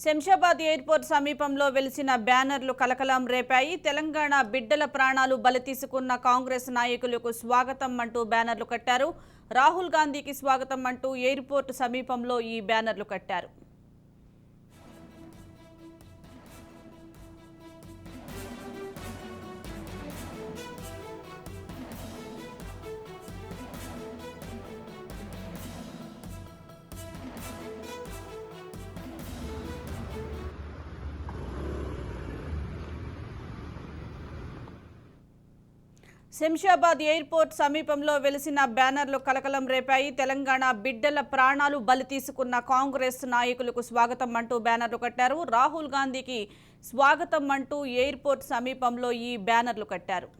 Shamshabad airport సమీపంలో వెలిసిన బ్యానర్లు కలకలం రేపాయి. తెలంగాణ బిడ్డల ప్రాణాలు బలి తీసుకున్న కాంగ్రెస్ నాయకులకు స్వాగతం అంటూ బ్యానర్లు కట్టారు. రాహుల్ గాంధీకి స్వాగతం అంటూ ఎయిర్పోర్ట్ సమీపంలో ఈ బ్యానర్లు కట్టారు. శంషాబాద్ ఎయిర్పోర్ట్ సమీపంలో వెలిసిన బ్యానర్లు కలకలం రేపాయి. తెలంగాణ బిడ్డల ప్రాణాలు బలి తీసుకున్న కాంగ్రెస్ నాయకులకు స్వాగతం అంటూ బ్యానర్లు కట్టారు. రాహుల్ గాంధీకి స్వాగతం అంటూ ఎయిర్పోర్ట్ సమీపంలో ఈ బ్యానర్లు కట్టారు.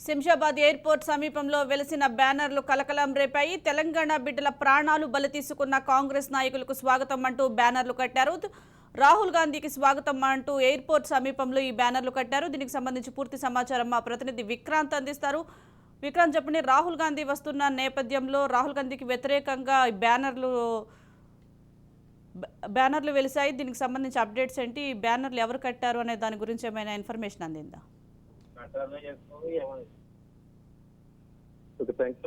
శంషాబాద్ ఎయిర్పోర్ట్ సమీపంలో వెలిసిన బ్యానర్లు కలకలం రేపాయి. తెలంగాణ బిడ్డల ప్రాణాలు బలి తీసుకున్న కాంగ్రెస్ నాయకులకు స్వాగతం అంటూ బ్యానర్లు కట్టారు. రాహుల్ గాంధీకి స్వాగతం అంటూ ఎయిర్పోర్ట్ సమీపంలో ఈ బ్యానర్లు కట్టారు. దీనికి సంబంధించి పూర్తి సమాచారం మా ప్రతినిధి విక్రాంత్ అందిస్తారు. విక్రాంత్ చెప్పండి, రాహుల్ గాంధీ వస్తున్న నేపథ్యంలో రాహుల్ గాంధీకి వ్యతిరేకంగా బ్యానర్లు వెలిసాయి. దీనికి సంబంధించి అప్డేట్స్ ఏంటి, ఈ బ్యానర్లు ఎవరు కట్టారు అనే దాని గురించి ఏమైనా ఇన్ఫర్మేషన్ అందిందా?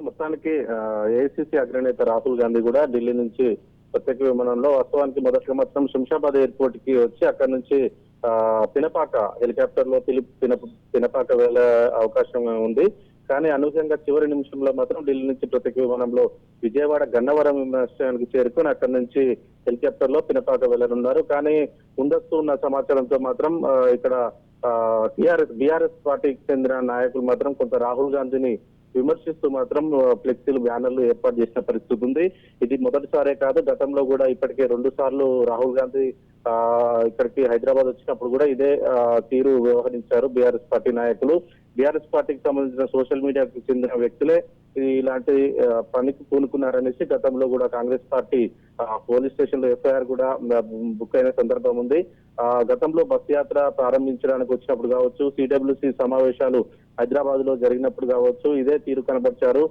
మొత్తానికి ఏఐసిసి అగ్రనేత రాహుల్ గాంధీ కూడా ఢిల్లీ నుంచి ప్రత్యేక విమానంలో వాస్తవానికి మొదటి మాత్రం శంషాబాద్ ఎయిర్పోర్ట్ కి వచ్చి అక్కడ నుంచి పినపాక హెలికాప్టర్ లో పినపాక వెళ్లే అవకాశం ఉంది. కానీ అనూహ్యంగా చివరి నిమిషంలో మాత్రం ఢిల్లీ నుంచి ప్రత్యేక విమానంలో విజయవాడ గన్నవరం విమానాశ్రయానికి చేరుకుని అక్కడి నుంచి హెలికాప్టర్ లో పినపాక వెళ్లనున్నారు. కానీ ముందస్తు ఉన్న సమాచారంతో మాత్రం ఇక్కడ బీఆర్ఎస్ పార్టీకి చెందిన నాయకులు మాత్రం కొంత రాహుల్ గాంధీని విమర్శిస్తూ మాత్రం ఫ్లెక్సీలు బ్యానర్లు ఏర్పాటు చేసిన పరిస్థితి ఉంది. ఇది మొదటిసారే కాదు, గతంలో కూడా ఇప్పటికే 2 సార్లు రాహుల్ గాంధీ ఇక్కడికి హైదరాబాద్ వచ్చినప్పుడు కూడా ఇదే తీరు వ్యవహరించారు బీఆర్ఎస్ పార్టీ నాయకులు. బీఆర్ఎస్ పార్టీకి సంబంధించిన సోషల్ మీడియాకు చెందిన వ్యక్తులే ఇలాంటి పనికి పూనుకున్నారనేసి గతంలో కూడా కాంగ్రెస్ పార్టీ పోలీస్ స్టేషన్ లో ఎఫ్ఐఆర్ కూడా బుక్ అయిన సందర్భం ఉంది. గతంలో బస్ యాత్ర ప్రారంభించడానికి వచ్చినప్పుడు కావచ్చు, సిడబ్ల్యూసి సమావేశాలు హైదరాబాద్ లో జరిగినప్పుడు కావచ్చు ఇదే తీరు కనబరిచారు.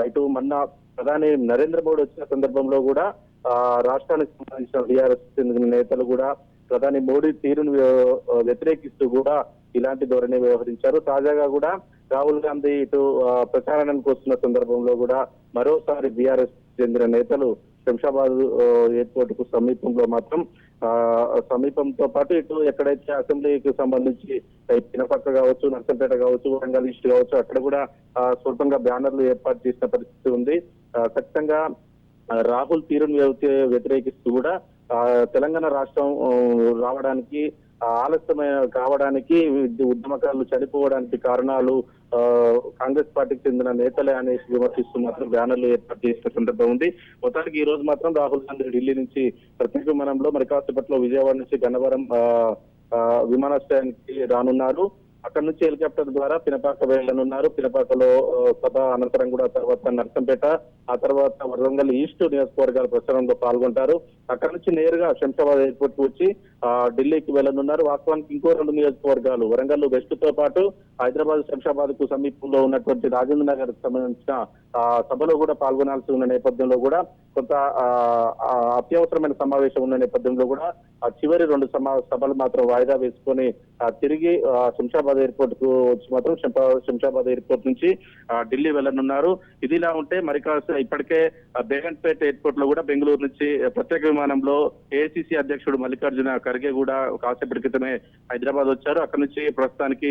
ఇటు మొన్న ప్రధాని నరేంద్ర మోడీ వచ్చిన సందర్భంలో కూడా రాష్ట్రానికి సంబంధించిన బీఆర్ఎస్ చెందిన నేతలు కూడా ప్రధాని మోడీ తీరును వ్యతిరేకిస్తూ కూడా ఇలాంటి ధోరణి వ్యవహరించారు. తాజాగా కూడా రాహుల్ గాంధీ ఇటు ప్రచారానికి వస్తున్న సందర్భంలో కూడా మరోసారి బీఆర్ఎస్ చెందిన నేతలు శంషాబాద్ ఎయిర్పోర్ట్ కు సమీపంలో మాత్రం సమీపంతో పాటు ఇటు ఎక్కడైతే అసెంబ్లీకి సంబంధించి పినపక్క కావచ్చు, నర్సంపేట కావచ్చు, వరంగల్ ఈస్ట్ కావచ్చు అక్కడ కూడా స్వల్పంగా బ్యానర్లు ఏర్పాటు చేసిన పరిస్థితి ఉంది. ఖచ్చితంగా రాహుల్ తీరును వ్యతిరేకిస్తూ కూడా తెలంగాణ రాష్ట్రం రావడానికి ఆలస్యమైన కావడానికి ఉద్యమకారులు చనిపోవడానికి కారణాలు కాంగ్రెస్ పార్టీకి చెందిన నేతలే అనేసి విమర్శిస్తూ మాత్రం బ్యానర్లు ఏర్పాటు చేసిన సందర్భం ఉంది. మొత్తానికి ఈ రోజు మాత్రం రాహుల్ గాంధీ ఢిల్లీ నుంచి ప్రత్యేక విమానంలో మరి కాసేపట్లో విజయవాడ నుంచి గన్నవరం విమానాశ్రయానికి రానున్నారు. అక్కడ నుంచి హెలికాప్టర్ ద్వారా పినపాక వెళ్లనున్నారు. పినపాకలో సభ అనంతరం కూడా తర్వాత నర్సంపేట, ఆ తర్వాత వరంగల్ ఈస్ట్ నియోజకవర్గాల ప్రచారంలో పాల్గొంటారు. అక్కడ నుంచి నేరుగా శంషాబాద్ ఎయిర్పోర్ట్ వచ్చి ఢిల్లీకి వెళ్లనున్నారు. వాస్తవానికి ఇంకో 2 నియోజకవర్గాలు వరంగల్ వెస్ట్ తో పాటు హైదరాబాద్ శంషాబాద్ కు సమీపంలో ఉన్నటువంటి రాజేంద్ర నగర్ కు సంబంధించిన సభలో కూడా పాల్గొనాల్సి ఉన్న నేపథ్యంలో కూడా కొంత అత్యవసరమైన సమావేశం ఉన్న నేపథ్యంలో కూడా ఆ చివరి 2 సభలు మాత్రం వాయిదా వేసుకొని తిరిగి శంషాబాద్ ఎయిర్పోర్ట్ కు వచ్చి మాత్రం శంషాబాద్ ఎయిర్పోర్ట్ నుంచి ఢిల్లీ వెళ్లనున్నారు. ఇదిలా ఉంటే మరి కాస్త ఇప్పటికే బేగంపేట ఎయిర్పోర్ట్ లో కూడా బెంగళూరు నుంచి ప్రత్యేక విమానంలో ఏఐసిసి అధ్యక్షుడు మల్లికార్జున ఖర్గే కూడా కాసేపటి క్రితమే హైదరాబాద్ వచ్చారు. అక్కడ నుంచి ప్రస్తుతానికి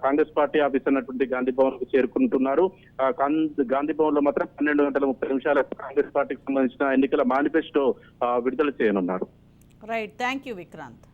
కాంగ్రెస్ పార్టీ ఆఫీస్ అన్నటువంటి గాంధీ భవన్ కు చేరుకుంటున్నారు. గాంధీ భవన్ లో మాత్రం 12:30 కాంగ్రెస్ పార్టీకి సంబంధించిన ఎన్నికల మేనిఫెస్టో విడుదల చేయనున్నారు. Right, thank you Vikrant.